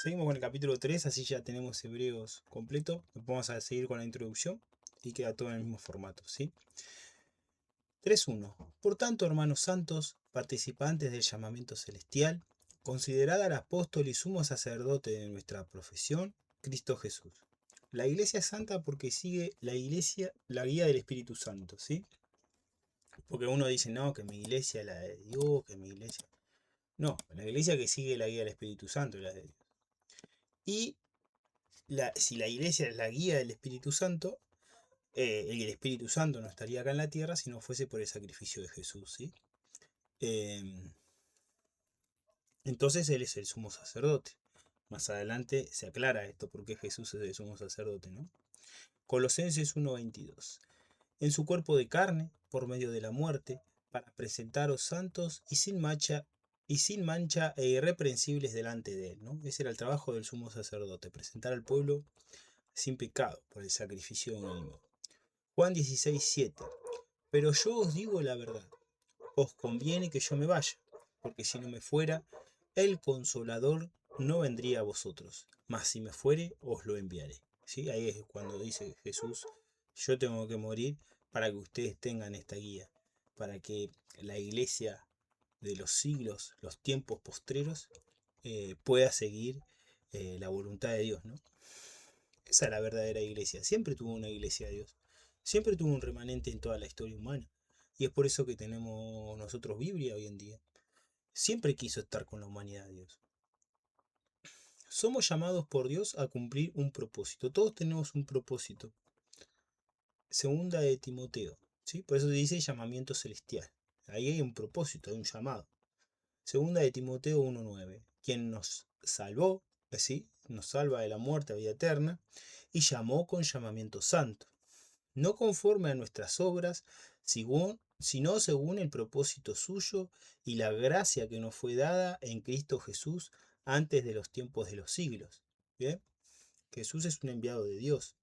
Seguimos con el capítulo 3, así ya tenemos Hebreos completo. Vamos a seguir con la introducción y queda todo en el mismo formato, ¿sí? 3.1. Por tanto, hermanos santos, participantes del llamamiento celestial, considerad al apóstol y sumo sacerdote de nuestra profesión, Cristo Jesús. La iglesia es santa porque sigue la guía del Espíritu Santo, ¿sí? Porque uno dice, no, que mi iglesia es la de Dios, que mi iglesia... No, la iglesia que sigue la guía del Espíritu Santo es la de Dios. Y si la iglesia es la guía del Espíritu Santo, el Espíritu Santo no estaría acá en la tierra si no fuese por el sacrificio de Jesús, ¿sí? Entonces Él es el sumo sacerdote. Más adelante se aclara esto, porque Jesús es el sumo sacerdote, ¿no? Colosenses 1:22. En su cuerpo de carne, por medio de la muerte, para presentaros santos y sin mancha e irreprensibles delante de Él, ¿no? Ese era el trabajo del sumo sacerdote, presentar al pueblo sin pecado por el sacrificio de uno mismo. Juan 16:7. Pero yo os digo la verdad, os conviene que yo me vaya, porque si no me fuera, el Consolador no vendría a vosotros, mas si me fuere, os lo enviaré. ¿Sí? Ahí es cuando dice Jesús, yo tengo que morir para que ustedes tengan esta guía, para que la iglesia de los siglos, los tiempos postreros, pueda seguir la voluntad de Dios, ¿no? Esa es la verdadera iglesia. Siempre tuvo una iglesia de Dios. Siempre tuvo un remanente en toda la historia humana. Y es por eso que tenemos nosotros Biblia hoy en día. Siempre quiso estar con la humanidad de Dios. Somos llamados por Dios a cumplir un propósito. Todos tenemos un propósito. Segunda de Timoteo, ¿sí? Por eso se dice llamamiento celestial. Ahí hay un propósito, hay un llamado. Segunda de Timoteo 1:9. Quien nos salvó, ¿sí? Nos salva de la muerte a vida eterna y llamó con llamamiento santo. No conforme a nuestras obras, sino según el propósito suyo y la gracia que nos fue dada en Cristo Jesús antes de los tiempos de los siglos. ¿Bien? Jesús es un enviado de Dios.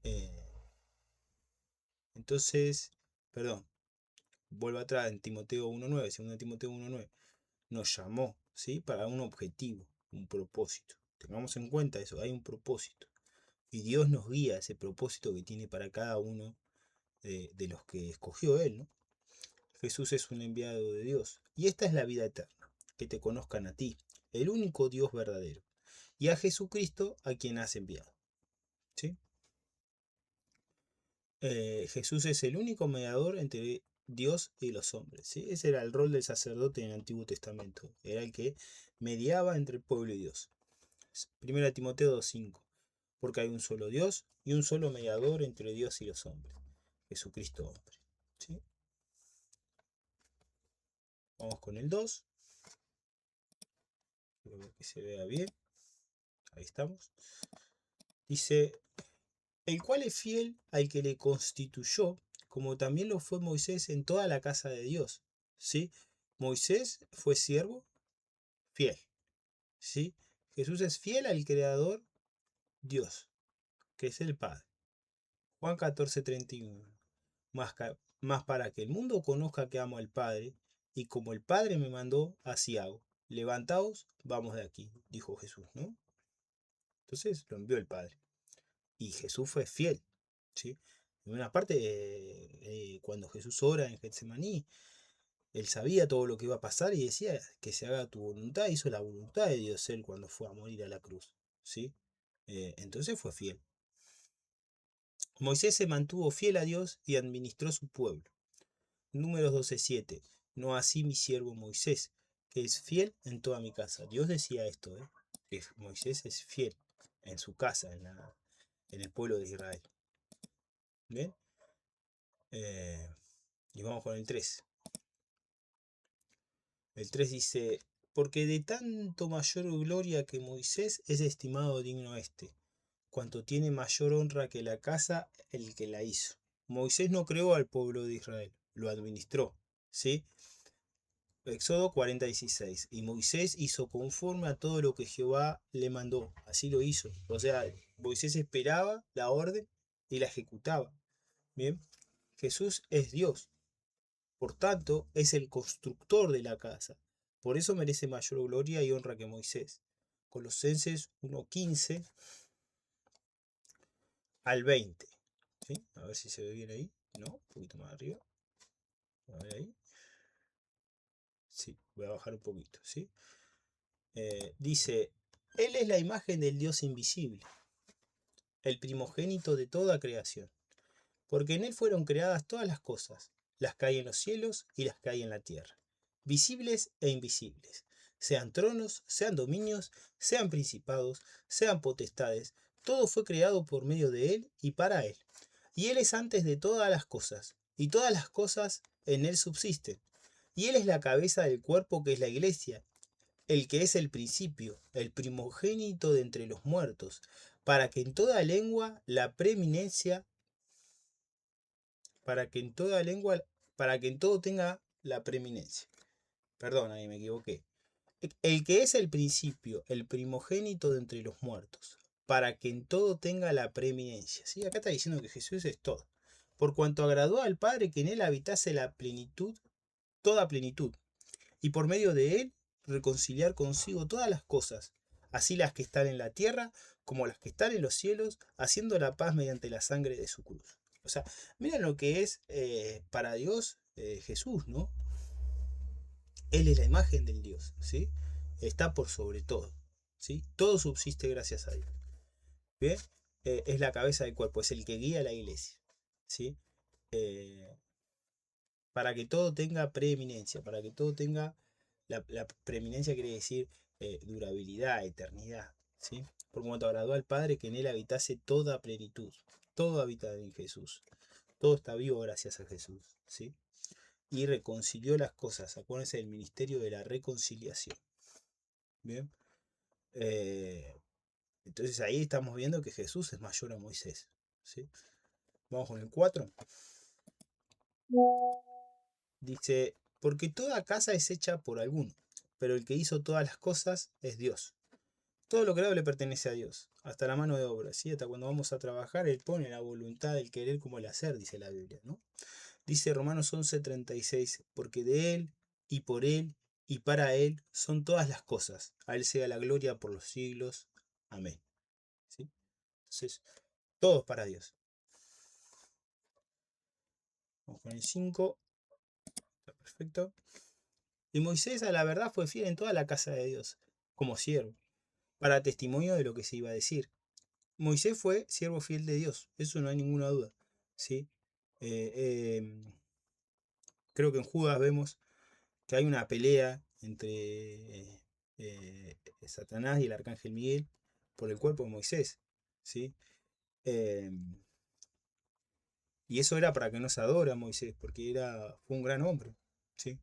Eh, entonces, perdón, vuelvo atrás en Timoteo 1:9, 2 Timoteo 1:9. Nos llamó, ¿sí? Para un objetivo, un propósito. Tengamos en cuenta eso, hay un propósito. Y Dios nos guía a ese propósito que tiene para cada uno de los que escogió Él, ¿no? Jesús es un enviado de Dios. Y esta es la vida eterna, que te conozcan a ti, el único Dios verdadero, y a Jesucristo a quien has enviado. ¿Sí? Jesús es el único mediador entre Dios y los hombres. ¿Sí? Ese era el rol del sacerdote en el Antiguo Testamento. Era el que mediaba entre el pueblo y Dios. 1 Timoteo 2:5. Porque hay un solo Dios y un solo mediador entre Dios y los hombres. Jesucristo hombre. ¿Sí? Vamos con el 2. Quiero que se vea bien. Ahí estamos. Dice, el cual es fiel al que le constituyó, como también lo fue Moisés en toda la casa de Dios. ¿Sí? Moisés fue siervo fiel. ¿Sí? Jesús es fiel al Creador Dios, que es el Padre. Juan 14:31. Más para que el mundo conozca que amo al Padre, y como el Padre me mandó, así hago. Levantaos, vamos de aquí, dijo Jesús, ¿no? Entonces lo envió el Padre. Y Jesús fue fiel, ¿sí? En una parte, cuando Jesús ora en Getsemaní, él sabía todo lo que iba a pasar y decía que se haga tu voluntad, hizo la voluntad de Dios él cuando fue a morir a la cruz, ¿sí? Entonces fue fiel. Moisés se mantuvo fiel a Dios y administró su pueblo. Números 12:7. No así mi siervo Moisés, que es fiel en toda mi casa. Dios decía esto, que Moisés es fiel en su casa, en el pueblo de Israel. ¿Bien? Y vamos con el 3. El 3 dice, porque de tanto mayor gloria que Moisés es estimado digno este, cuanto tiene mayor honra que la casa el que la hizo. Moisés no creó al pueblo de Israel, lo administró, ¿sí? Éxodo 40:16. Y Moisés hizo conforme a todo lo que Jehová le mandó. Así lo hizo. O sea, Moisés esperaba la orden y la ejecutaba. Bien, Jesús es Dios. Por tanto, es el constructor de la casa. Por eso merece mayor gloria y honra que Moisés. Colosenses 1:15 al 20. ¿Sí? A ver si se ve bien ahí. No, un poquito más arriba. A ver ahí. Sí, voy a bajar un poquito. ¿Sí? Dice, Él es la imagen del Dios invisible, el primogénito de toda creación, porque en Él fueron creadas todas las cosas, las que hay en los cielos y las que hay en la tierra, visibles e invisibles, sean tronos, sean dominios, sean principados, sean potestades, todo fue creado por medio de Él y para Él. Y Él es antes de todas las cosas, y todas las cosas en Él subsisten. Y Él es la cabeza del cuerpo que es la iglesia, el que es el principio, el primogénito de entre los muertos, para que en toda lengua la preeminencia, para que en toda lengua, para que en todo tenga la preeminencia. Perdón, ahí me equivoqué. El que es el principio, el primogénito de entre los muertos, para que en todo tenga la preeminencia. ¿Sí? Acá está diciendo que Jesús es todo. Por cuanto agradó al Padre que en él habitase la plenitud, toda plenitud, y por medio de él reconciliar consigo todas las cosas, así las que están en la tierra como las que están en los cielos, haciendo la paz mediante la sangre de su cruz. O sea, miren lo que es para Dios Jesús, ¿no? Él es la imagen del Dios, ¿sí? Está por sobre todo, ¿sí? Todo subsiste gracias a Dios. ¿Bien? Es la cabeza del cuerpo, es el que guía a la iglesia, ¿sí? Eh, para que todo tenga preeminencia, para que todo tenga, la preeminencia quiere decir durabilidad, eternidad, ¿sí? Por cuanto agradó al Padre que en él habitase toda plenitud, todo habita en Jesús, todo está vivo gracias a Jesús, ¿sí? Y reconcilió las cosas, acuérdense del ministerio de la reconciliación, ¿bien? Eh, entonces ahí estamos viendo que Jesús es mayor a Moisés, ¿sí? Vamos con el 4. Dice, porque toda casa es hecha por alguno, pero el que hizo todas las cosas es Dios. Todo lo creado le pertenece a Dios, hasta la mano de obra, ¿sí? Hasta cuando vamos a trabajar, Él pone la voluntad, el querer como el hacer, dice la Biblia, ¿no? Dice Romanos 11:36, porque de Él, y por Él, y para Él son todas las cosas. A Él sea la gloria por los siglos. Amén. ¿Sí? Entonces, todo es para Dios. Vamos con el 5. Está perfecto. Y Moisés a la verdad fue fiel en toda la casa de Dios, como siervo, para testimonio de lo que se iba a decir. Moisés fue siervo fiel de Dios, eso no hay ninguna duda. ¿Sí? Eh, eh, Creo que en Judas vemos que hay una pelea entre Satanás y el arcángel Miguel por el cuerpo de Moisés. ¿Sí? Eh, y eso era para que no se adore a Moisés, porque fue un gran hombre. ¿Sí?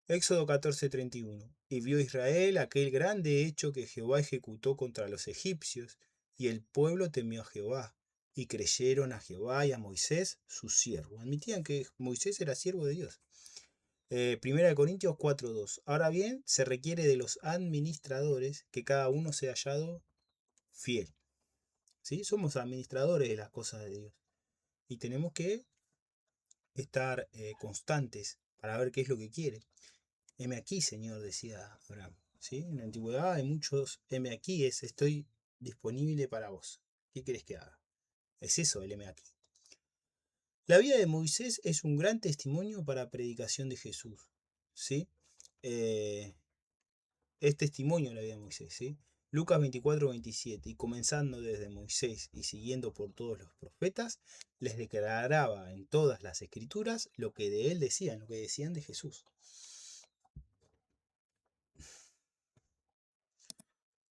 Éxodo 14:31. Y vio Israel aquel grande hecho que Jehová ejecutó contra los egipcios, y el pueblo temió a Jehová, y creyeron a Jehová y a Moisés, su siervo. Admitían que Moisés era siervo de Dios. 1 Corintios 4:2. Ahora bien, se requiere de los administradores que cada uno sea hallado fiel. ¿Sí? Somos administradores de las cosas de Dios. Y tenemos que estar constantes para ver qué es lo que quiere. Heme aquí, Señor, decía Abraham. ¿Sí? En la antigüedad hay muchos, heme aquí es, estoy disponible para vos. ¿Qué querés que haga? Es eso el heme aquí. La vida de Moisés es un gran testimonio para predicación de Jesús. ¿Sí? Eh, es testimonio la vida de Moisés. ¿Sí? Lucas 24:27. Y comenzando desde Moisés y siguiendo por todos los profetas, les declaraba en todas las escrituras lo que de él decían, lo que decían de Jesús.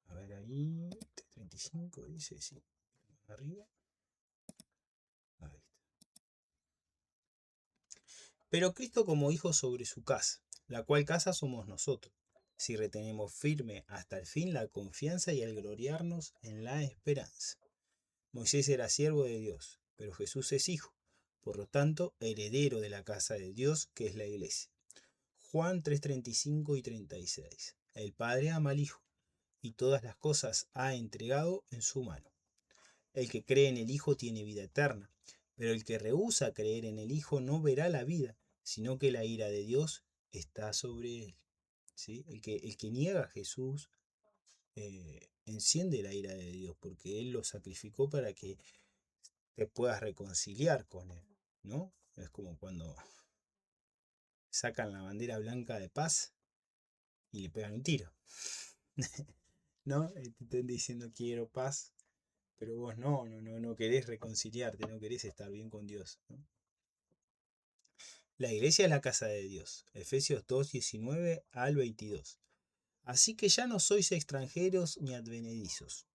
A ver ahí, 35 dice, sí. Arriba. Ahí está. Pero Cristo como hijo sobre su casa, la cual casa somos nosotros, si retenemos firme hasta el fin la confianza y el gloriarnos en la esperanza. Moisés era siervo de Dios, pero Jesús es hijo, por lo tanto, heredero de la casa de Dios, que es la iglesia. Juan 3:35 y 36. El Padre ama al Hijo, y todas las cosas ha entregado en su mano. El que cree en el Hijo tiene vida eterna, pero el que rehúsa creer en el Hijo no verá la vida, sino que la ira de Dios está sobre él. ¿Sí? El que niega a Jesús enciende la ira de Dios, porque Él lo sacrificó para que te puedas reconciliar con Él, ¿no? Es como cuando sacan la bandera blanca de paz y le pegan un tiro, ¿no? Te están diciendo quiero paz, pero vos no querés reconciliarte, no querés estar bien con Dios, ¿no? La iglesia es la casa de Dios. Efesios 2, 19 al 22. Así que ya no sois extranjeros ni advenedizos,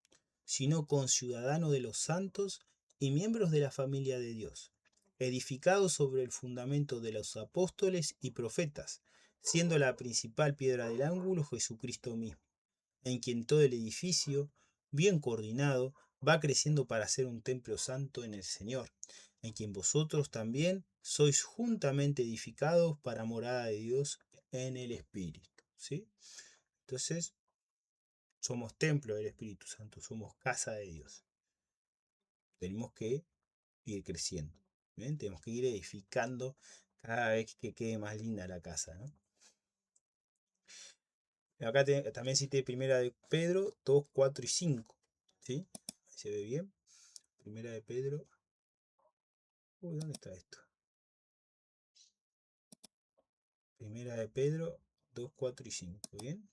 sino conciudadanos de los santos y miembros de la familia de Dios, edificados sobre el fundamento de los apóstoles y profetas, siendo la principal piedra del ángulo Jesucristo mismo, en quien todo el edificio, bien coordinado, va creciendo para ser un templo santo en el Señor, en quien vosotros también sois juntamente edificados para morada de Dios en el Espíritu. ¿Sí? Entonces, somos templo del Espíritu Santo, somos casa de Dios. Tenemos que ir creciendo. ¿Bien? Tenemos que ir edificando cada vez que quede más linda la casa, ¿no? Acá también cité primera de Pedro 2, 4 y 5. ¿Sí? Ahí se ve bien. Primera de Pedro. Uy, ¿dónde está esto? Primera de Pedro 2, 4 y 5. ¿Bien?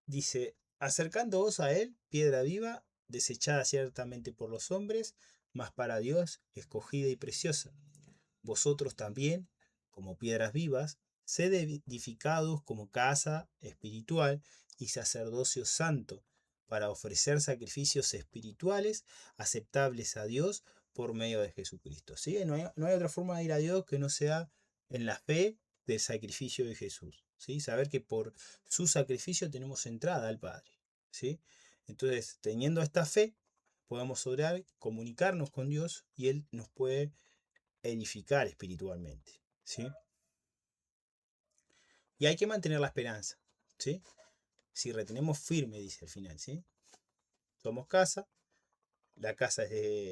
Dice, acercándoos a él, piedra viva, desechada ciertamente por los hombres, mas para Dios escogida y preciosa. Vosotros también, como piedras vivas, sed edificados como casa espiritual y sacerdocio santo, para ofrecer sacrificios espirituales aceptables a Dios por medio de Jesucristo. ¿Sí? No hay otra forma de ir a Dios que no sea en la fe del sacrificio de Jesús. ¿Sí? Saber que por su sacrificio tenemos entrada al Padre. ¿Sí? Entonces, teniendo esta fe, podemos orar, comunicarnos con Dios y Él nos puede edificar espiritualmente, ¿sí? Y hay que mantener la esperanza, ¿sí? Si retenemos firme, dice al final, ¿sí? Somos casa, la casa es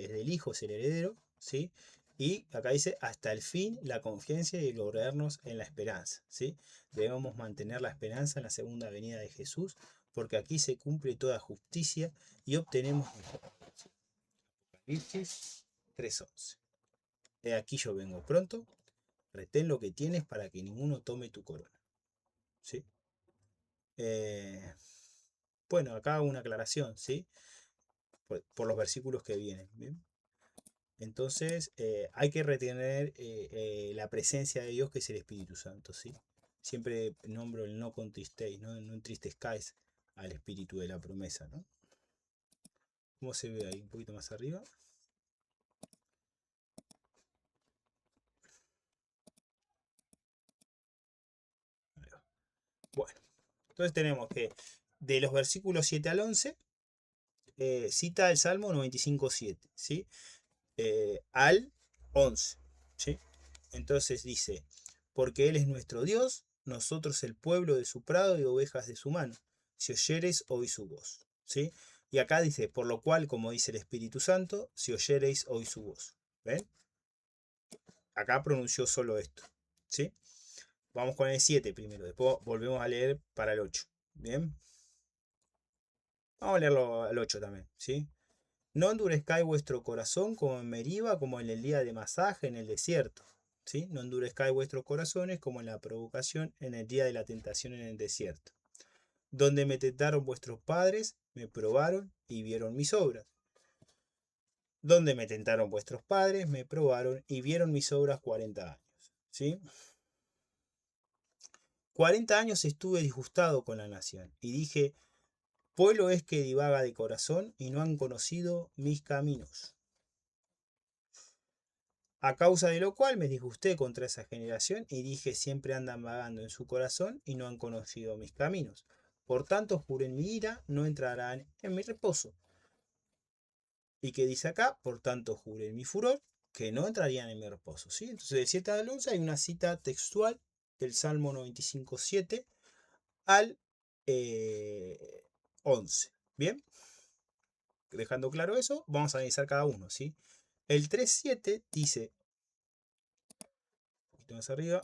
del Hijo, es el heredero, ¿sí? Y acá dice, hasta el fin, la confianza y lograrnos en la esperanza, ¿sí? Debemos mantener la esperanza en la segunda venida de Jesús, porque aquí se cumple toda justicia y obtenemos Apocalipsis 3:11. He aquí yo vengo pronto, retén lo que tienes para que ninguno tome tu corona, ¿sí? Eh, bueno, acá hago una aclaración, ¿sí? Por los versículos que vienen, ¿bien? Entonces, hay que retener la presencia de Dios, que es el Espíritu Santo, ¿sí? Siempre nombro el no contristéis, ¿no? No entristezcáis al Espíritu de la promesa, ¿no? ¿Cómo se ve ahí? Un poquito más arriba. Bueno, entonces tenemos que de los versículos 7 al 11, cita el Salmo 95:7, ¿sí? Al 11, ¿sí? Entonces dice, porque Él es nuestro Dios, nosotros el pueblo de su prado y ovejas de su mano. Si oyereis, oí su voz, ¿sí? Y acá dice, por lo cual, como dice el Espíritu Santo, si oyereis, oí su voz. ¿Ven? Acá pronunció solo esto, ¿sí? Vamos con el 7 primero, después volvemos a leer para el 8. ¿Bien? Vamos a leerlo al 8 también, ¿sí? No endurezcáis vuestro corazón como en Meriba, como en el día de masaje en el desierto. ¿Sí? No endurezcáis vuestros corazones como en la provocación en el día de la tentación en el desierto. Donde me tentaron vuestros padres, me probaron y vieron mis obras. Donde me tentaron vuestros padres, me probaron y vieron mis obras 40 años. ¿Sí? 40 años estuve disgustado con la nación y dije, pueblo es que divaga de corazón y no han conocido mis caminos. A causa de lo cual me disgusté contra esa generación y dije, siempre andan vagando en su corazón y no han conocido mis caminos. Por tanto, juré en mi ira, no entrarán en mi reposo. ¿Y qué dice acá? Por tanto, juré en mi furor, que no entrarían en mi reposo. ¿Sí? Entonces, del 7 al 11 hay una cita textual del Salmo 95:7 al 11. ¿Bien? Dejando claro eso, vamos a analizar cada uno. ¿Sí? El 3:7 dice, un poquito más arriba,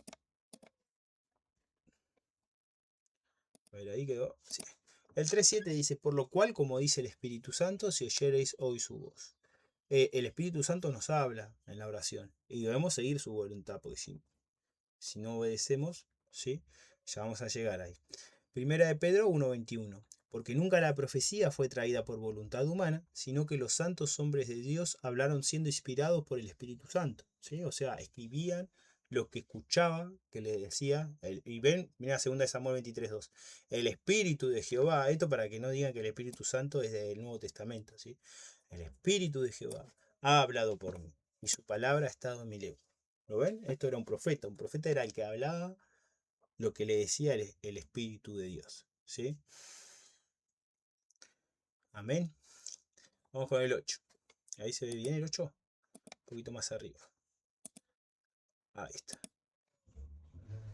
A ver, ahí quedó. Sí. El 3.7 dice, por lo cual, como dice el Espíritu Santo, si oyereis hoy su voz. El Espíritu Santo nos habla en la oración y debemos seguir su voluntad, porque si no obedecemos, ¿sí? Ya vamos a llegar ahí. Primera de Pedro 1.21. Porque nunca la profecía fue traída por voluntad humana, sino que los santos hombres de Dios hablaron siendo inspirados por el Espíritu Santo. ¿Sí? O sea, escribían lo que escuchaban, que le decía. Y ven, mira, 2 de Samuel 23.2. El Espíritu de Jehová, esto para que no digan que el Espíritu Santo es del Nuevo Testamento. ¿Sí? El Espíritu de Jehová ha hablado por mí, y su palabra ha estado en mi lengua. ¿Lo ven? Esto era un profeta. Un profeta era el que hablaba lo que le decía el Espíritu de Dios. ¿Sí? Amén. Vamos con el 8. Ahí se ve bien el 8. Un poquito más arriba. Ahí está.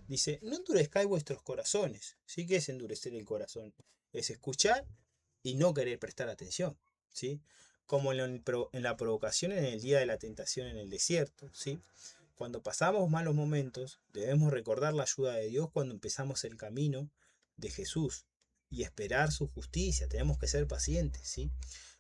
Dice, no endurezcáis vuestros corazones. ¿Sí? ¿Qué es endurecer el corazón? Es escuchar y no querer prestar atención. ¿Sí? Como en la provocación en el día de la tentación en el desierto. ¿Sí? Cuando pasamos malos momentos, debemos recordar la ayuda de Dios cuando empezamos el camino de Jesús y esperar su justicia. Tenemos que ser pacientes, ¿sí?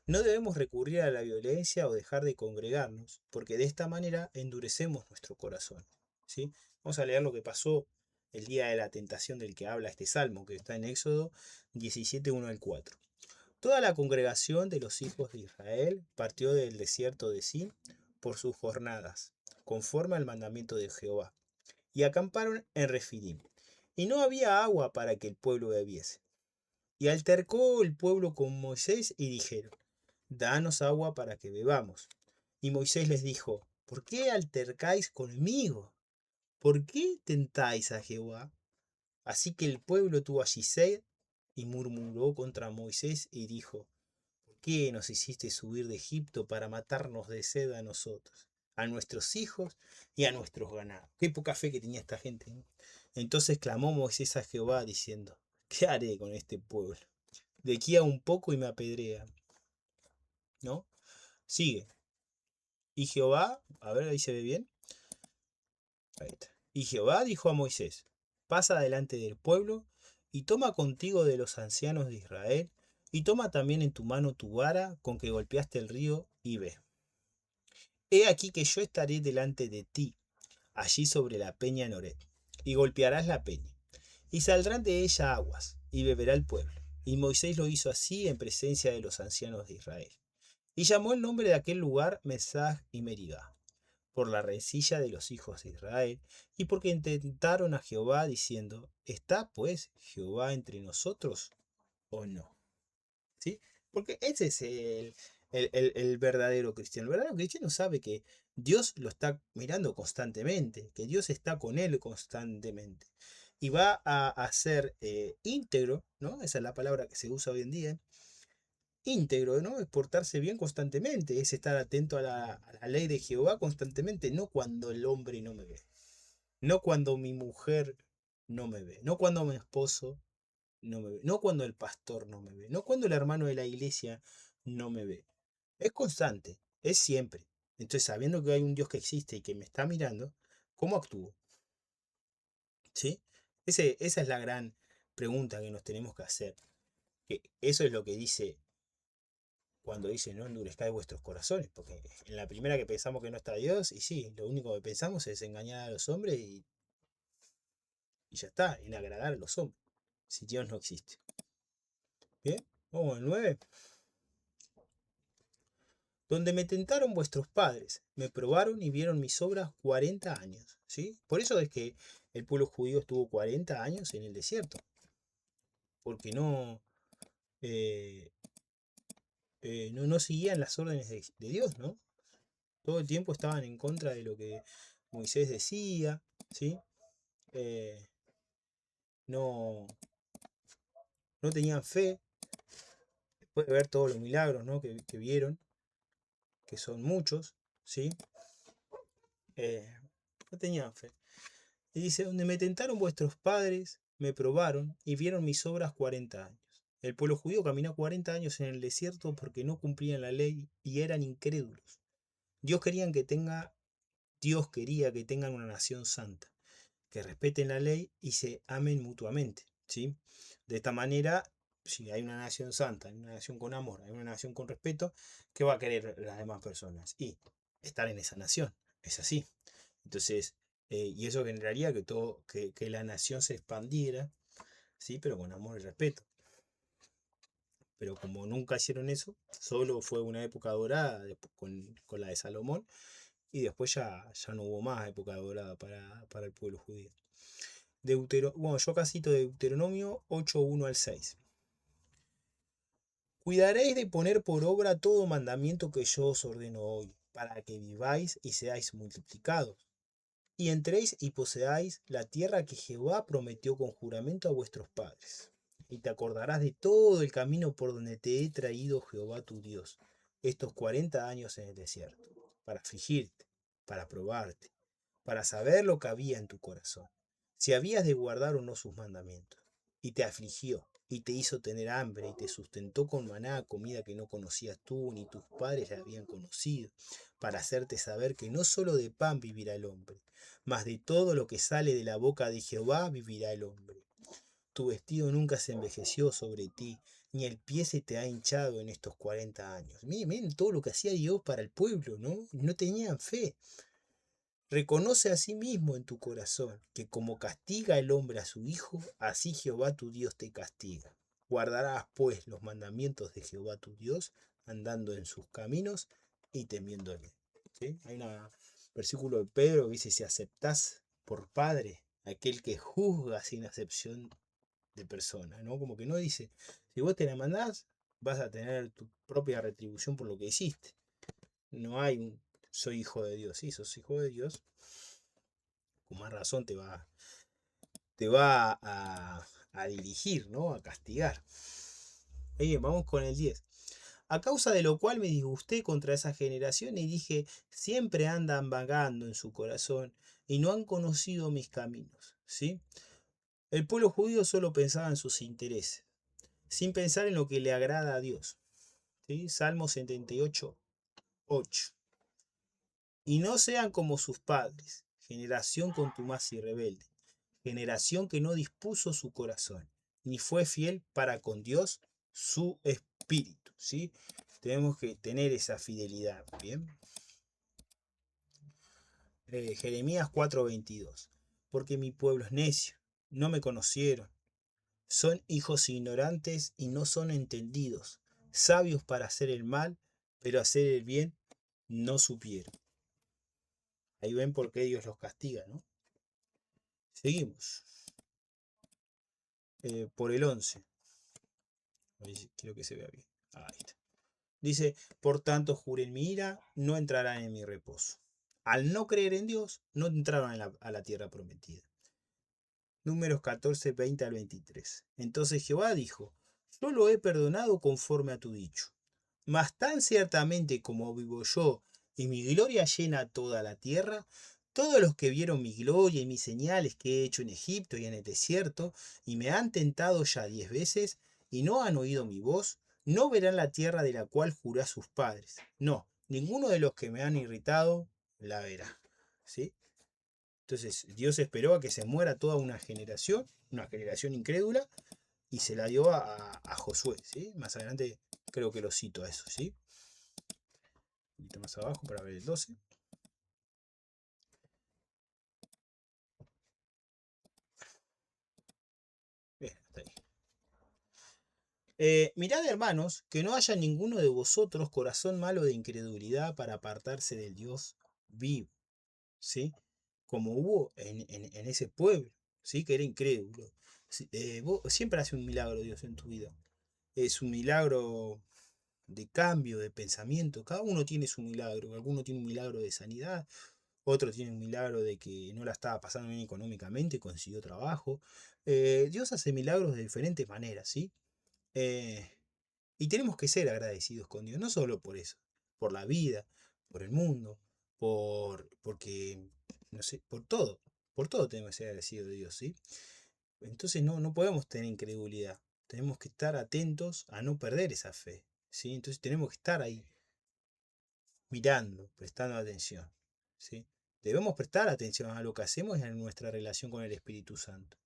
No debemos recurrir a la violencia o dejar de congregarnos, porque de esta manera endurecemos nuestro corazón, ¿sí? Vamos a leer lo que pasó el día de la tentación del que habla este salmo, que está en Éxodo 17, 1 al 4. Toda la congregación de los hijos de Israel partió del desierto de Sin por sus jornadas, conforme al mandamiento de Jehová, y acamparon en Refidim. Y no había agua para que el pueblo bebiese. Y altercó el pueblo con Moisés y dijeron, danos agua para que bebamos. Y Moisés les dijo, ¿por qué altercáis conmigo? ¿Por qué tentáis a Jehová? Así que el pueblo tuvo allí sed y murmuró contra Moisés y dijo, ¿por qué nos hiciste subir de Egipto para matarnos de sed a nosotros, a nuestros hijos y a nuestros ganados? Qué poca fe que tenía esta gente, ¿no? Entonces clamó Moisés a Jehová diciendo, ¿qué haré con este pueblo? De aquí a un poco y me apedrean, ¿no? Sigue. Y Jehová, a ver, ahí se ve bien. Ahí está. Y Jehová dijo a Moisés, pasa delante del pueblo y toma contigo de los ancianos de Israel y toma también en tu mano tu vara con que golpeaste el río y ve. He aquí que yo estaré delante de ti, allí sobre la peña en Horeb, y golpearás la peña, y saldrán de ella aguas, y beberá el pueblo. Y Moisés lo hizo así en presencia de los ancianos de Israel. Y llamó el nombre de aquel lugar Mesaj y Meribá, por la rencilla de los hijos de Israel, y porque intentaron a Jehová diciendo, ¿está pues Jehová entre nosotros o no? ¿Sí? Porque ese es el verdadero cristiano. El verdadero cristiano sabe que Dios lo está mirando constantemente, que Dios está con él constantemente. Y va a ser íntegro, ¿no? Esa es la palabra que se usa hoy en día. Íntegro, ¿no? Es portarse bien constantemente, es estar atento a la ley de Jehová constantemente, no cuando el hombre no me ve, no cuando mi mujer no me ve, no cuando mi esposo no me ve, no cuando el pastor no me ve, no cuando el hermano de la iglesia no me ve. Es constante, es siempre. Entonces, sabiendo que hay un Dios que existe y que me está mirando, ¿cómo actúo? ¿Sí? Esa es la gran pregunta que nos tenemos que hacer. Que eso es lo que dice cuando dice no endurezcáis vuestros corazones, porque en la primera que pensamos que no está Dios, y sí, lo único que pensamos es engañar a los hombres y ya está, en agradar a los hombres, si Dios no existe. Bien, vamos al 9. Donde me tentaron vuestros padres, me probaron y vieron mis obras 40 años. ¿Sí? Por eso es que el pueblo judío estuvo 40 años en el desierto, porque eh, no seguían las órdenes de Dios, ¿no? Todo el tiempo estaban en contra de lo que Moisés decía, ¿sí? Eh, no, no tenían fe, después de ver todos los milagros, ¿no? que vieron, que son muchos, ¿sí? Eh, no tenían fe. Y dice, donde me tentaron vuestros padres, me probaron y vieron mis obras 40 años. El pueblo judío caminó 40 años en el desierto porque no cumplían la ley y eran incrédulos. Dios quería que tengan una nación santa, que respeten la ley y se amen mutuamente. ¿sí? De esta manera, si hay una nación santa, hay una nación con amor, hay una nación con respeto, ¿qué va a querer las demás personas? Y estar en esa nación, es así. Entonces, y eso generaría que, que la nación se expandiera, ¿sí? Pero con amor y respeto. Pero como nunca hicieron eso, solo fue una época dorada con la de Salomón, y después ya no hubo más época dorada para el pueblo judío. Bueno, yo acá cito Deuteronomio 8:1 al 6. Cuidaréis de poner por obra todo mandamiento que yo os ordeno hoy, para que viváis y seáis multiplicados, y entréis y poseáis la tierra que Jehová prometió con juramento a vuestros padres. Y te acordarás de todo el camino por donde te he traído Jehová tu Dios, estos 40 años en el desierto, para afligirte, para probarte, para saber lo que había en tu corazón, si habías de guardar o no sus mandamientos. Y te afligió, y te hizo tener hambre, y te sustentó con maná, comida que no conocías tú ni tus padres la habían conocido, para hacerte saber que no solo de pan vivirá el hombre, mas de todo lo que sale de la boca de Jehová vivirá el hombre. Tu vestido nunca se envejeció sobre ti, ni el pie se te ha hinchado en estos 40 años. Miren todo lo que hacía Dios para el pueblo, ¿no? No tenían fe. Reconoce a sí mismo en tu corazón que como castiga el hombre a su hijo, así Jehová tu Dios te castiga. Guardarás pues los mandamientos de Jehová tu Dios, andando en sus caminos y temiéndole. ¿Sí? Hay un versículo de Pedro que dice, si aceptás por padre aquel que juzga sin acepción de persona, ¿no? Como que no dice, si vos te la mandás, vas a tener tu propia retribución por lo que hiciste. No hay un soy hijo de Dios. Sí, sos hijo de Dios, con más razón te va a dirigir, ¿no? A castigar. Bien, vamos con el 10. A causa de lo cual me disgusté contra esa generación y dije, siempre andan vagando en su corazón y no han conocido mis caminos. ¿Sí? El pueblo judío solo pensaba en sus intereses, sin pensar en lo que le agrada a Dios. ¿Sí? Salmo 78:8. Y no sean como sus padres, generación contumaz y rebelde, generación que no dispuso su corazón, ni fue fiel para con Dios su espíritu. ¿Sí? Tenemos que tener esa fidelidad. Bien. Jeremías 4:22. Porque mi pueblo es necio, no me conocieron. Son hijos ignorantes y no son entendidos, sabios para hacer el mal, pero hacer el bien no supieron. Ahí ven por qué Dios los castiga, ¿no? Seguimos. Por el 11. Quiero que se vea bien. Ahí está. Dice, por tanto juré en mi ira, no entrarán en mi reposo. Al no creer en Dios, no entraron a la tierra prometida. Números 14:20 al 23. Entonces Jehová dijo, yo lo he perdonado conforme a tu dicho. Mas tan ciertamente como vivo yo y mi gloria llena toda la tierra, todos los que vieron mi gloria y mis señales que he hecho en Egipto y en el desierto, y me han tentado ya 10 veces, y no han oído mi voz, no verán la tierra de la cual juré a sus padres. No, ninguno de los que me han irritado la verá. ¿Sí? Entonces Dios esperó a que se muera toda una generación incrédula, y se la dio a Josué. ¿Sí? Más adelante creo que lo cito a eso. ¿Sí? Un poquito más abajo para ver el 12. Bien, hasta ahí. Mirad, hermanos, que no haya ninguno de vosotros corazón malo de incredulidad para apartarse del Dios vivo, ¿sí? Como hubo en ese pueblo, ¿sí? Que era incrédulo. Siempre hace un milagro Dios en tu vida. Es un milagro de cambio de pensamiento. Cada uno tiene su milagro. Alguno tiene un milagro de sanidad, otro tiene un milagro de que no la estaba pasando bien económicamente, consiguió trabajo. Dios hace milagros de diferentes maneras, ¿sí? Eh, y tenemos que ser agradecidos con Dios, no solo por eso, por la vida, por el mundo, porque, no sé, por todo tenemos que ser agradecidos de Dios, ¿sí? Entonces no podemos tener incredulidad, tenemos que estar atentos a no perder esa fe, ¿sí? Entonces tenemos que estar ahí, mirando, prestando atención, ¿sí? Debemos prestar atención a lo que hacemos y a nuestra relación con el Espíritu Santo.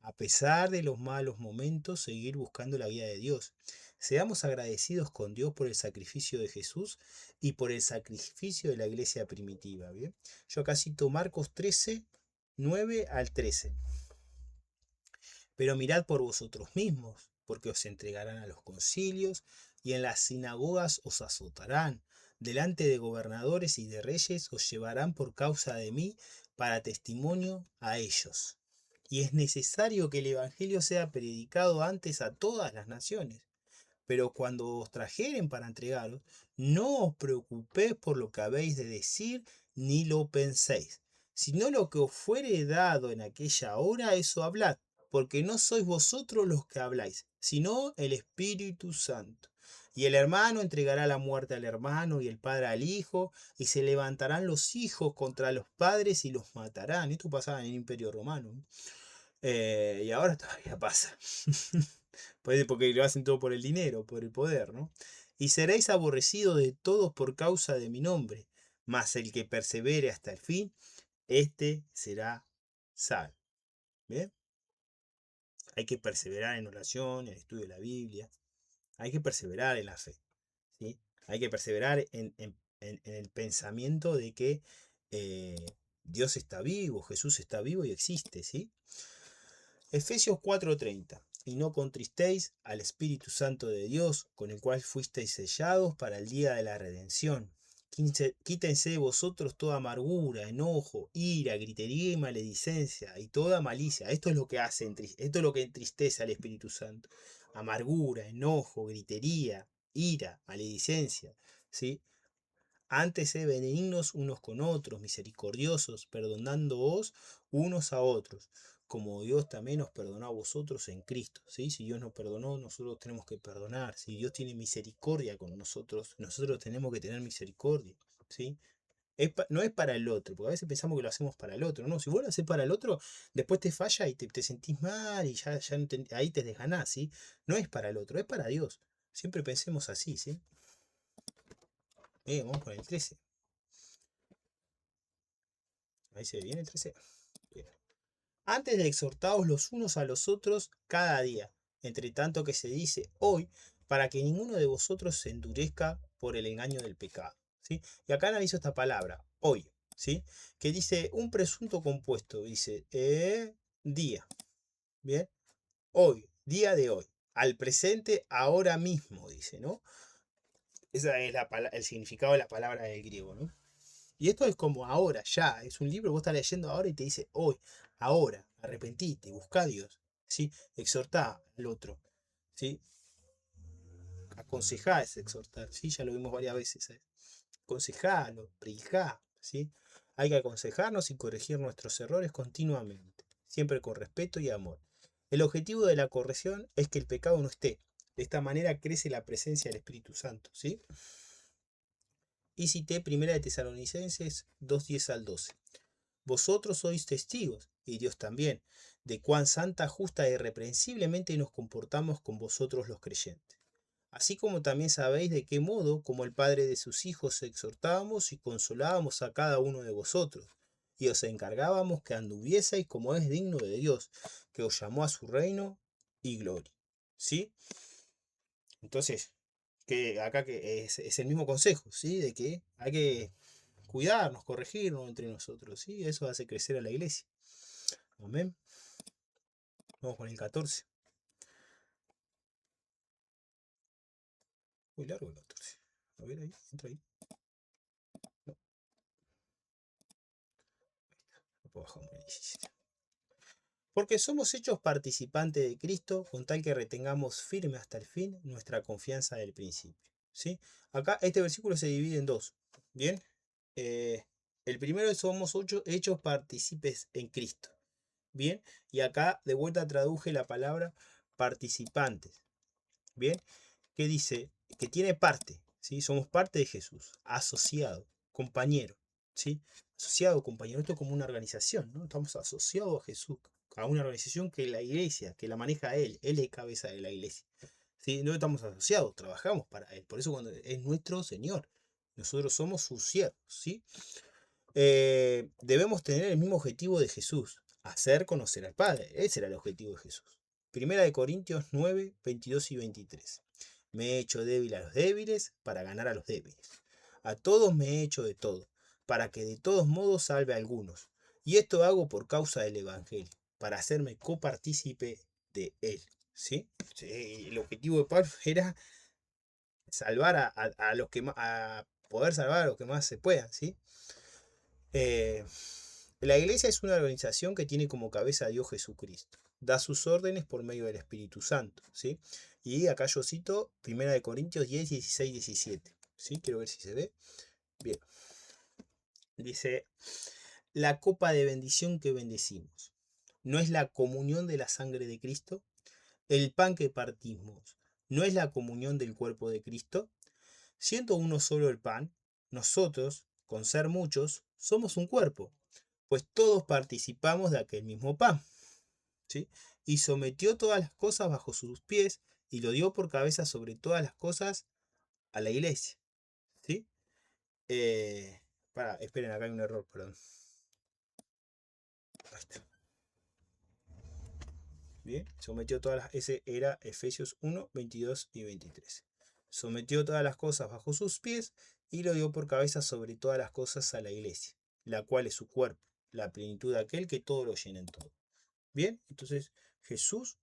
A pesar de los malos momentos, seguir buscando la guía de Dios. Seamos agradecidos con Dios por el sacrificio de Jesús y por el sacrificio de la iglesia primitiva. ¿Bien? Yo acá cito Marcos 13, 9 al 13. Pero mirad por vosotros mismos, porque os entregarán a los concilios y en las sinagogas os azotarán. Delante de gobernadores y de reyes os llevarán por causa de mí para testimonio a ellos. Y es necesario que el Evangelio sea predicado antes a todas las naciones. Pero cuando os trajeren para entregaros, no os preocupéis por lo que habéis de decir, ni lo penséis, sino lo que os fuere dado en aquella hora, eso hablad, porque no sois vosotros los que habláis, sino el Espíritu Santo. Y el hermano entregará la muerte al hermano y el padre al hijo, y se levantarán los hijos contra los padres y los matarán. Esto pasaba en el Imperio Romano. Y ahora todavía pasa. Porque lo hacen todo por el dinero, por el poder, ¿no? Y seréis aborrecidos de todos por causa de mi nombre, mas el que persevere hasta el fin, este será salvo. ¿Bien? Hay que perseverar en oración, en el estudio de la Biblia. Hay que perseverar en la fe. ¿Sí? Hay que perseverar en el pensamiento de que Dios está vivo, Jesús está vivo y existe. ¿Sí? Efesios 4:30. Y no contristéis al Espíritu Santo de Dios, con el cual fuisteis sellados para el día de la redención. Quítense de vosotros toda amargura, enojo, ira, gritería y maledicencia, y toda malicia. Esto es lo que hace, esto es lo que entristece al Espíritu Santo. Amargura, enojo, gritería, ira, maledicencia. ¿Sí? Antes sed benignos unos con otros, misericordiosos, perdonándoos unos a otros, como Dios también os perdonó a vosotros en Cristo. ¿Sí? Si Dios nos perdonó, nosotros tenemos que perdonar. Si Dios tiene misericordia con nosotros, nosotros tenemos que tener misericordia. ¿Sí? No es para el otro, porque a veces pensamos que lo hacemos para el otro. No, si vos lo haces para el otro, después te falla y te sentís mal y ya no ahí te desganás. ¿Sí? No es para el otro, es para Dios. Siempre pensemos así. ¿Sí? Vamos con el 13. Ahí se ve bien el 13. Bien. Antes de exhortaos los unos a los otros cada día, entre tanto que se dice hoy, para que ninguno de vosotros se endurezca por el engaño del pecado. ¿Sí? Y acá analizo esta palabra, hoy, ¿sí? Que dice un presunto compuesto, dice día, ¿bien? Hoy, día de hoy, al presente, ahora mismo, dice, ¿no? Ese es el significado de la palabra del griego, ¿no? Y esto es como ahora, ya, es un libro, vos estás leyendo ahora y te dice hoy, ahora, arrepentite, busca a Dios, ¿sí? Exhortá al otro, ¿sí? Aconsejá es exhortar, ¿sí? Ya lo vimos varias veces, ¿eh? Aconsejalo, predicá, ¿sí? Hay que aconsejarnos y corregir nuestros errores continuamente, siempre con respeto y amor. El objetivo de la corrección es que el pecado no esté. De esta manera crece la presencia del Espíritu Santo, ¿sí? Y cité 1 de Tesalonicenses 2:10 al 12. Vosotros sois testigos, y Dios también, de cuán santa, justa e irreprensiblemente nos comportamos con vosotros los creyentes. Así como también sabéis de qué modo, como el Padre de sus hijos, exhortábamos y consolábamos a cada uno de vosotros, y os encargábamos que anduvieseis como es digno de Dios, que os llamó a su reino y gloria. ¿Sí? Entonces, que acá que es el mismo consejo, ¿sí? De que hay que cuidarnos, corregirnos entre nosotros, ¿sí? Eso hace crecer a la iglesia. Amén. Vamos con el 14. Muy largo el 14. A ver ahí, entra ahí. No, lo puedo bajar un 17. Porque somos hechos participantes de Cristo con tal que retengamos firme hasta el fin nuestra confianza del principio. ¿Sí? Acá este versículo se divide en dos. ¿Bien? El primero es somos hechos partícipes en Cristo. Bien, y acá de vuelta traduje la palabra participantes. Bien, que dice que tiene parte, ¿sí? Somos parte de Jesús, asociado, compañero, ¿sí? Asociado, compañero, esto es como una organización, ¿no? Estamos asociados a Jesús, a una organización que la iglesia, que la maneja Él es cabeza de la iglesia, ¿sí? No estamos asociados, trabajamos para Él, por eso cuando es nuestro Señor, nosotros somos sus siervos, ¿sí? Debemos tener el mismo objetivo de Jesús, hacer conocer al Padre. Ese era el objetivo de Jesús. Primera de Corintios 9, 22 y 23. Me he hecho débil a los débiles para ganar a los débiles. A todos me he hecho de todo, para que de todos modos salve a algunos. Y esto hago por causa del Evangelio, para hacerme copartícipe de él. ¿Sí? Sí, el objetivo de Pablo era salvar a los que más, a poder salvar a los que más se puedan. ¿Sí? Eh, la iglesia es una organización que tiene como cabeza a Dios Jesucristo. Da sus órdenes por medio del Espíritu Santo. ¿Sí? Y acá yo cito 1 Corintios 10, 16, 17. ¿Sí? Quiero ver si se ve. Bien. Dice, la copa de bendición que bendecimos, ¿no es la comunión de la sangre de Cristo? El pan que partimos, ¿no es la comunión del cuerpo de Cristo? Siendo uno solo el pan, nosotros, con ser muchos, somos un cuerpo, pues todos participamos de aquel mismo pan. ¿Sí? Y sometió todas las cosas bajo sus pies y lo dio por cabeza sobre todas las cosas a la iglesia. ¿Sí? Esperen, acá hay un error, perdón. Ahí está. Bien, sometió todas las. Ese era Efesios 1, 22 y 23. Sometió todas las cosas bajo sus pies y lo dio por cabeza sobre todas las cosas a la iglesia, la cual es su cuerpo, la plenitud de aquel que todo lo llena en todo. Bien, entonces Jesús,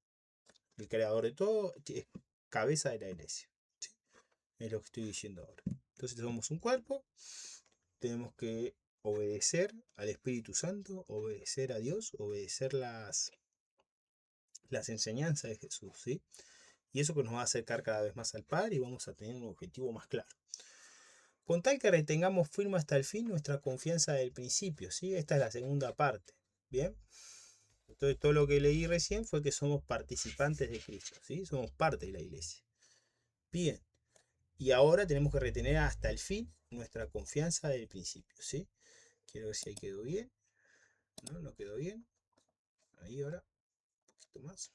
el creador de todo, es cabeza de la iglesia. ¿Sí? Es lo que estoy diciendo ahora. Entonces somos un cuerpo, tenemos que obedecer al Espíritu Santo, obedecer a Dios, obedecer las enseñanzas de Jesús, ¿sí? Y eso que nos va a acercar cada vez más al Padre y vamos a tener un objetivo más claro. Con tal que retengamos firme hasta el fin nuestra confianza del principio, ¿sí? Esta es la segunda parte, ¿bien? Entonces todo lo que leí recién fue que somos participantes de Cristo, ¿sí? Somos parte de la iglesia. Bien, y ahora tenemos que retener hasta el fin nuestra confianza del principio, ¿sí? Quiero ver si ahí quedó bien. No, no quedó bien. Ahí ahora, un poquito más.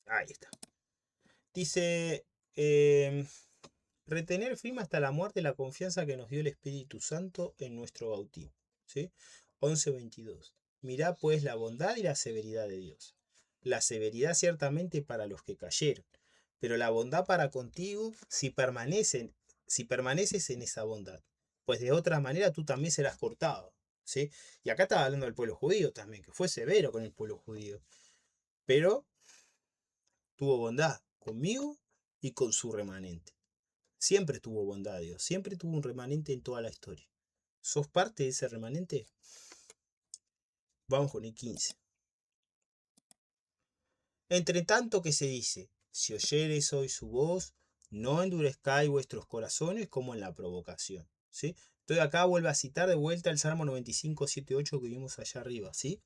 Ahí está. Dice, retener firme hasta la muerte la confianza que nos dio el Espíritu Santo en nuestro bautismo. ¿Sí? 11:22. Mirá pues la bondad y la severidad de Dios. La severidad ciertamente para los que cayeron, pero la bondad para contigo si permaneces en esa bondad. Pues de otra manera tú también serás cortado. ¿Sí? Y acá estaba hablando del pueblo judío también, que fue severo con el pueblo judío. Pero tuvo bondad conmigo y con su remanente. Siempre tuvo bondad Dios, siempre tuvo un remanente en toda la historia. ¿Sos parte de ese remanente? Vamos con el 15. Entre tanto que se dice, si oyereis hoy su voz, no endurezcáis vuestros corazones como en la provocación. ¿Sí? Entonces acá vuelve a citar de vuelta el Salmo 95, 7, 8 que vimos allá arriba. ¿Sí?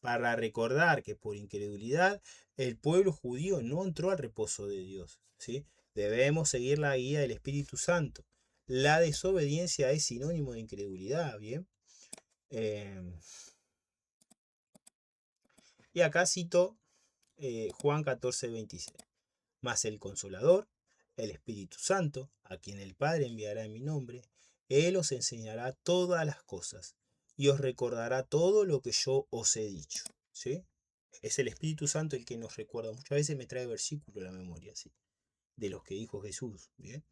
Para recordar que por incredulidad el pueblo judío no entró al reposo de Dios. ¿Sí? Debemos seguir la guía del Espíritu Santo. La desobediencia es sinónimo de incredulidad, ¿bien? Y acá cito Juan 14, 26. Mas el Consolador, el Espíritu Santo, a quien el Padre enviará en mi nombre, Él os enseñará todas las cosas y os recordará todo lo que yo os he dicho. ¿Sí? Es el Espíritu Santo el que nos recuerda. Muchas veces me trae versículos a la memoria, ¿sí? De los que dijo Jesús. ¿Bien?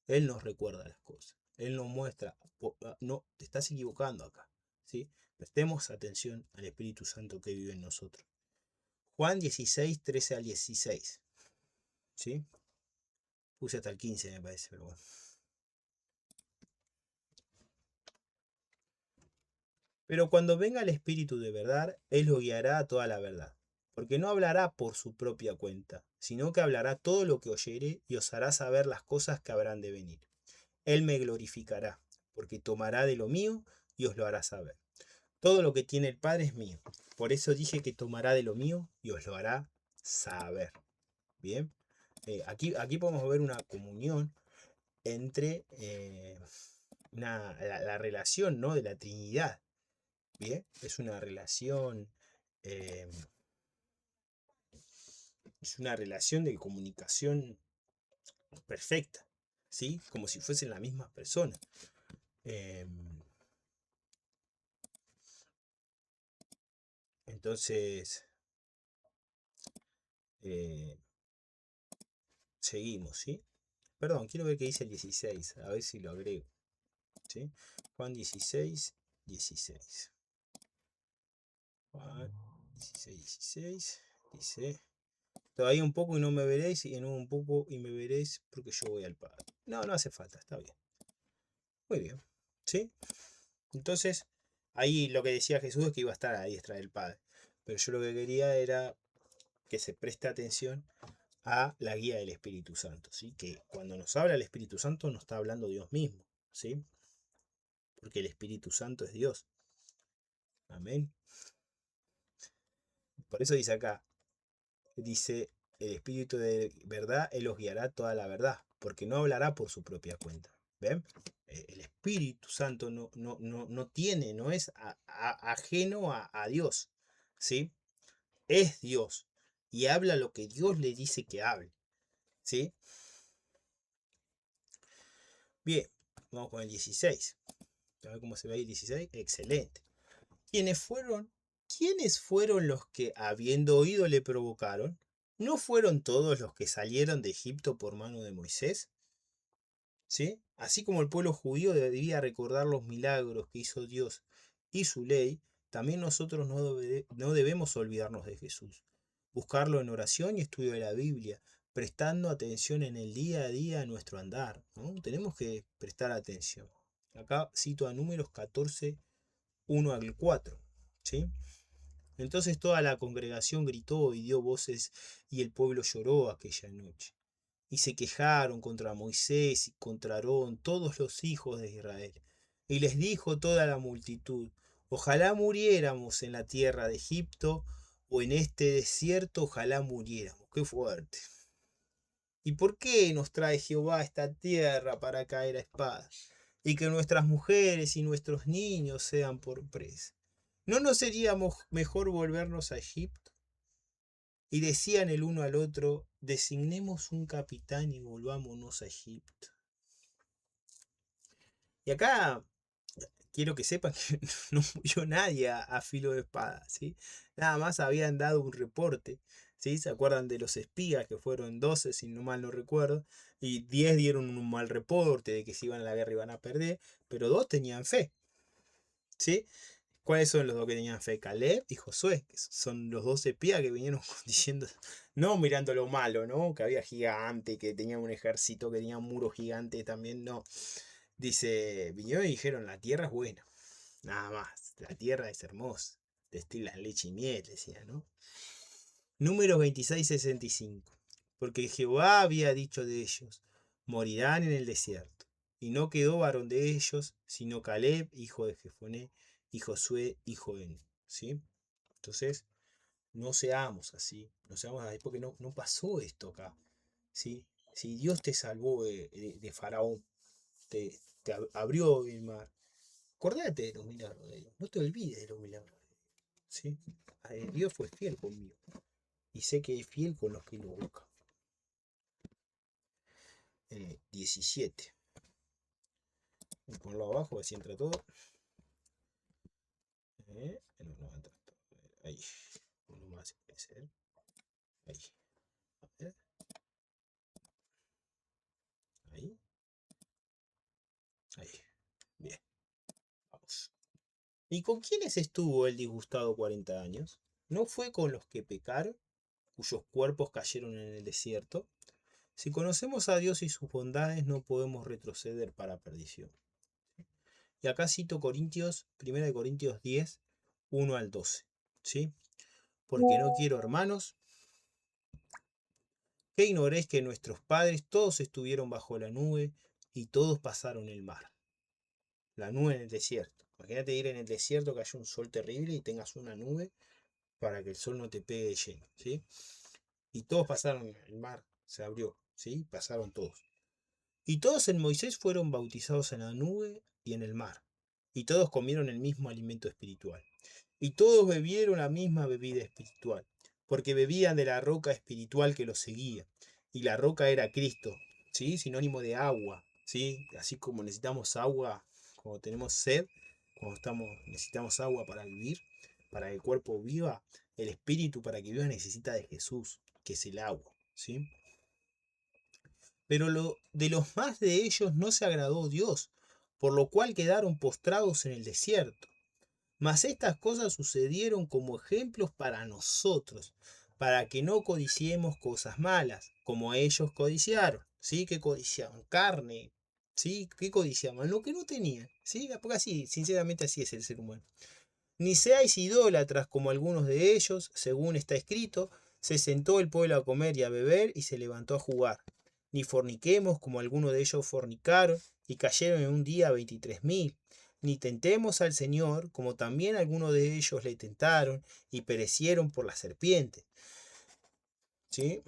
Él nos recuerda las cosas. Él nos muestra. No, te estás equivocando acá. ¿Sí? Prestemos atención al Espíritu Santo que vive en nosotros. Juan 16, 13 al 16. ¿Sí? Puse hasta el 15 me parece, pero bueno. Pero cuando venga el Espíritu de verdad, Él lo guiará a toda la verdad. Porque no hablará por su propia cuenta, sino que hablará todo lo que oyere y os hará saber las cosas que habrán de venir. Él me glorificará, porque tomará de lo mío y os lo hará saber. Todo lo que tiene el Padre es mío. Por eso dije que tomará de lo mío y os lo hará saber. Bien, aquí podemos ver una comunión entre la relación, ¿no? De la Trinidad. Bien, eh, es una relación de comunicación perfecta, ¿sí? Como si fuesen la misma persona. Eh, Entonces, eh, seguimos, ¿sí? Perdón, quiero ver qué dice el 16, a ver si lo agrego, ¿sí? Juan 16, 16. Juan 16, 16, dice, todavía un poco y no me veréis, y en un poco y me veréis porque yo voy al Padre. No, no hace falta, está bien. Muy bien, ¿sí? Entonces, ahí lo que decía Jesús es que iba a estar a la diestra del Padre. Pero yo lo que quería era que se preste atención a la guía del Espíritu Santo, ¿sí? Que cuando nos habla el Espíritu Santo nos está hablando Dios mismo, ¿sí? Porque el Espíritu Santo es Dios. Amén. Por eso dice acá, dice, el Espíritu de verdad, Él os guiará toda la verdad, porque no hablará por su propia cuenta. ¿Ven? El Espíritu Santo no tiene, no es ajeno a Dios, ¿sí? Es Dios y habla lo que Dios le dice que hable, ¿sí? Bien, vamos con el 16. A ver cómo se ve el 16. Excelente. ¿Quiénes fueron? ¿Quiénes fueron los que, habiendo oído, le provocaron? ¿No fueron todos los que salieron de Egipto por mano de Moisés? ¿Sí? Así como el pueblo judío debía recordar los milagros que hizo Dios y su ley, también nosotros no debemos olvidarnos de Jesús. Buscarlo en oración y estudio de la Biblia, prestando atención en el día a día a nuestro andar, ¿no? Tenemos que prestar atención. Acá cito a Números 14, 1 al 4. ¿Sí? Entonces toda la congregación gritó y dio voces y el pueblo lloró aquella noche. Y se quejaron contra Moisés y contra Aarón todos los hijos de Israel. Y les dijo toda la multitud, ojalá muriéramos en la tierra de Egipto o en este desierto, ojalá muriéramos. Qué fuerte. ¿Y por qué nos trae Jehová a esta tierra para caer a espada? Y que nuestras mujeres y nuestros niños sean por presa. ¿No nos seríamos mejor volvernos a Egipto? Y decían el uno al otro, designemos un capitán y volvámonos a Egipto. Y acá quiero que sepan que no murió nadie a filo de espada, ¿sí? Nada más habían dado un reporte, ¿sí? ¿Se acuerdan de los espías que fueron 12, si no mal no recuerdo? Y 10 dieron un mal reporte de que si iban a la guerra iban a perder, pero 2 tenían fe, ¿sí? ¿Cuáles son los dos que tenían fe? Caleb y Josué, que son los dos espías que vinieron diciendo, no mirando lo malo, ¿no? Que había gigante, que tenía un ejército, que tenía un muro gigante también, no. Dice, vinieron y dijeron, la tierra es buena, nada más, la tierra es hermosa, destilan leche y miel, decía, ¿no? Números 26, 65. Porque Jehová había dicho de ellos, morirán en el desierto. Y no quedó varón de ellos, sino Caleb, hijo de Jefoné, y Josué, hijo de Nun. ¿Sí? Entonces, no seamos así, no seamos así, porque no pasó esto acá. ¿Sí? Si Dios te salvó de Faraón, te abrió el mar, acordate de los milagros de Dios, no te olvides de los milagros de Dios. ¿Sí? Dios fue fiel conmigo y sé que es fiel con los que lo buscan. 17. Voy a ponerlo abajo, así entra todo. No entra todo. Ahí. Uno más puede ser. Ahí. A ver. Ahí. Ahí. Bien. Vamos. ¿Y con quiénes estuvo el disgustado 40 años? ¿No fue con los que pecaron, cuyos cuerpos cayeron en el desierto? Si conocemos a Dios y sus bondades, no podemos retroceder para perdición. Y acá cito Corintios, 1 Corintios 10, 1 al 12. ¿Sí? Porque no quiero, hermanos, que ignoréis que nuestros padres todos estuvieron bajo la nube y todos pasaron el mar. La nube en el desierto. Imagínate ir en el desierto que haya un sol terrible y tengas una nube para que el sol no te pegue lleno. ¿Sí? Y todos pasaron el mar, se abrió. ¿Sí? Pasaron todos. Y todos en Moisés fueron bautizados en la nube y en el mar. Y todos comieron el mismo alimento espiritual. Y todos bebieron la misma bebida espiritual, porque bebían de la roca espiritual que los seguía. Y la roca era Cristo, ¿sí? Sinónimo de agua, ¿sí? Así como necesitamos agua cuando tenemos sed, cuando necesitamos agua para vivir. para que el cuerpo viva, el espíritu para que viva necesita de Jesús, que es el agua, ¿sí? Pero de los más de ellos no se agradó Dios, por lo cual quedaron postrados en el desierto. Mas estas cosas sucedieron como ejemplos para nosotros, para que no codiciemos cosas malas, como ellos codiciaron. ¿Sí? Que codiciaban carne, ¿sí? Que codiciaban lo que no tenían, ¿sí? Porque así, sinceramente así es el ser humano. Ni seáis idólatras como algunos de ellos, según está escrito, se sentó el pueblo a comer y a beber y se levantó a jugar. Ni forniquemos como algunos de ellos fornicaron y cayeron en un día 23.000. Ni tentemos al Señor como también algunos de ellos le tentaron y perecieron por la serpiente. ¿Sí?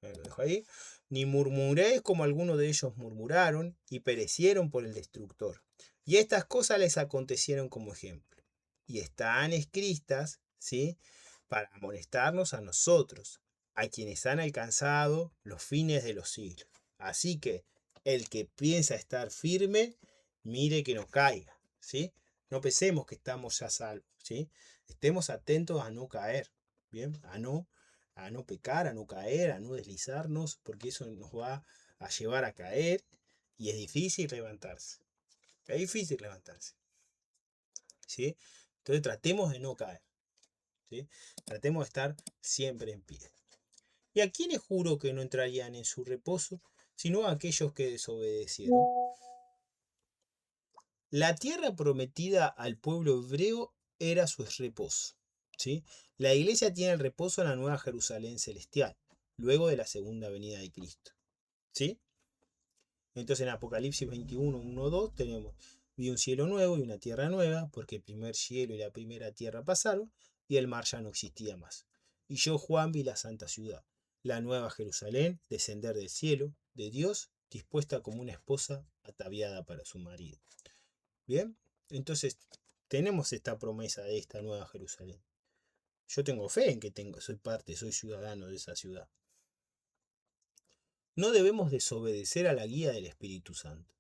Lo dejo ahí. Ni murmuréis como algunos de ellos murmuraron y perecieron por el destructor. Y estas cosas les acontecieron como ejemplo. Y están escritas, ¿sí? Para amonestarnos a nosotros, a quienes han alcanzado los fines de los siglos. Así que el que piensa estar firme, mire que no caiga, ¿sí? No pensemos que estamos ya salvos, ¿sí? Estemos atentos a no caer, ¿bien? A no pecar, a no caer, a no deslizarnos, porque eso nos va a llevar a caer y es difícil levantarse. Es difícil levantarse, ¿sí? Entonces tratemos de no caer, ¿sí? Tratemos de estar siempre en pie. ¿Y a quiénes juró que no entrarían en su reposo, sino a aquellos que desobedecieron? La tierra prometida al pueblo hebreo era su reposo, ¿sí? La iglesia tiene el reposo en la nueva Jerusalén celestial, luego de la segunda venida de Cristo, ¿sí? Entonces en Apocalipsis 21, 1, 2 tenemos: vi un cielo nuevo y una tierra nueva, porque el primer cielo y la primera tierra pasaron, y el mar ya no existía más. Y yo, Juan, vi la santa ciudad, la nueva Jerusalén, descender del cielo, de Dios, dispuesta como una esposa ataviada para su marido. Bien, entonces tenemos esta promesa de esta nueva Jerusalén. Yo tengo fe en que soy ciudadano de esa ciudad. No debemos desobedecer a la guía del Espíritu Santo.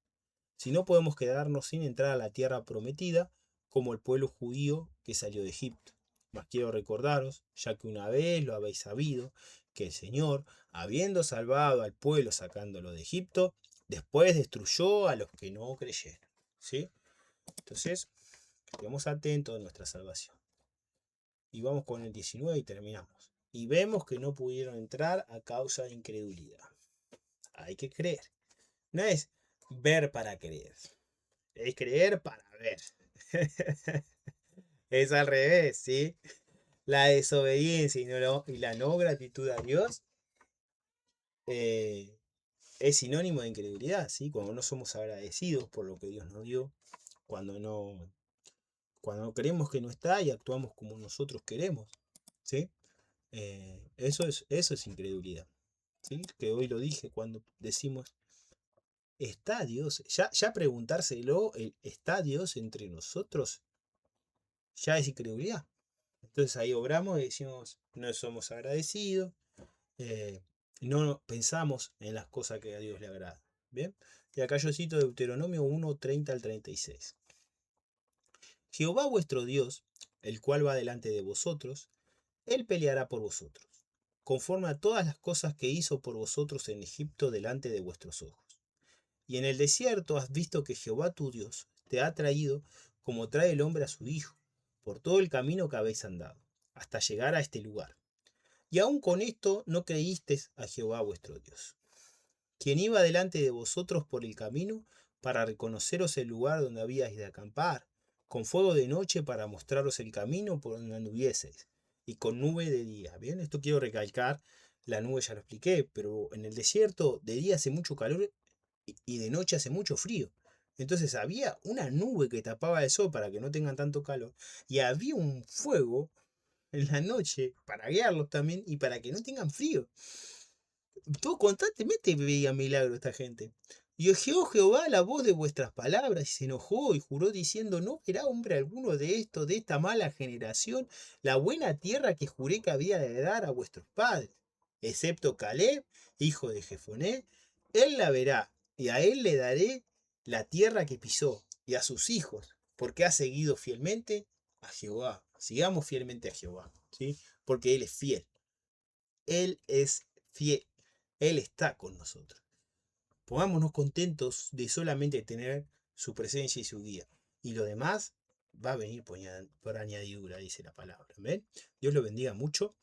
Si no, podemos quedarnos sin entrar a la tierra prometida, como el pueblo judío que salió de Egipto. Mas quiero recordaros, ya que una vez lo habéis sabido, que el Señor, habiendo salvado al pueblo sacándolo de Egipto, después destruyó a los que no creyeron. ¿Sí? Entonces, estemos atentos a nuestra salvación. Y vamos con el 19 y terminamos. Y vemos que no pudieron entrar a causa de incredulidad. Hay que creer. No es ver para creer. Es creer para ver. Es al revés, ¿sí? La desobediencia y la no gratitud a Dios eh, es sinónimo de incredulidad, ¿sí? Cuando no somos agradecidos por lo que Dios nos dio, cuando no queremos que no está y actuamos como nosotros queremos, ¿sí? Eso es incredulidad, ¿sí? Que hoy lo dije cuando decimos, ¿está Dios? Ya preguntárselo, ¿está Dios entre nosotros? Ya es incredulidad. Entonces ahí obramos y decimos, no somos agradecidos, eh, no pensamos en las cosas que a Dios le agrada. ¿Bien? Y acá yo cito Deuteronomio 1, 30 al 36. Jehová vuestro Dios, el cual va delante de vosotros, él peleará por vosotros, conforme a todas las cosas que hizo por vosotros en Egipto delante de vuestros ojos. Y en el desierto has visto que Jehová tu Dios te ha traído como trae el hombre a su hijo, por todo el camino que habéis andado, hasta llegar a este lugar. Y aun con esto no creísteis a Jehová vuestro Dios, quien iba delante de vosotros por el camino para reconoceros el lugar donde habíais de acampar, con fuego de noche para mostraros el camino por donde anduvieseis, y con nube de día. Bien, esto quiero recalcar, la nube ya lo expliqué, pero en el desierto de día hace mucho calor y de noche hace mucho frío. Entonces había una nube que tapaba el sol para que no tengan tanto calor, y había un fuego en la noche para guiarlos también y para que no tengan frío. Todo constantemente veía milagros esta gente. Y oyó Jehová la voz de vuestras palabras y se enojó y juró diciendo, no verá hombre alguno de esto, de esta mala generación, la buena tierra que juré que había de dar a vuestros padres, excepto Caleb, hijo de Jefoné, él la verá, y a él le daré la tierra que pisó, y a sus hijos, porque ha seguido fielmente a Jehová, sigamos fielmente a Jehová, ¿sí? Porque Él es fiel, Él es fiel, Él está con nosotros. Pongámonos contentos de solamente tener su presencia y su guía. Y lo demás va a venir por añadidura, dice la palabra. ¿Ven? Dios lo bendiga mucho.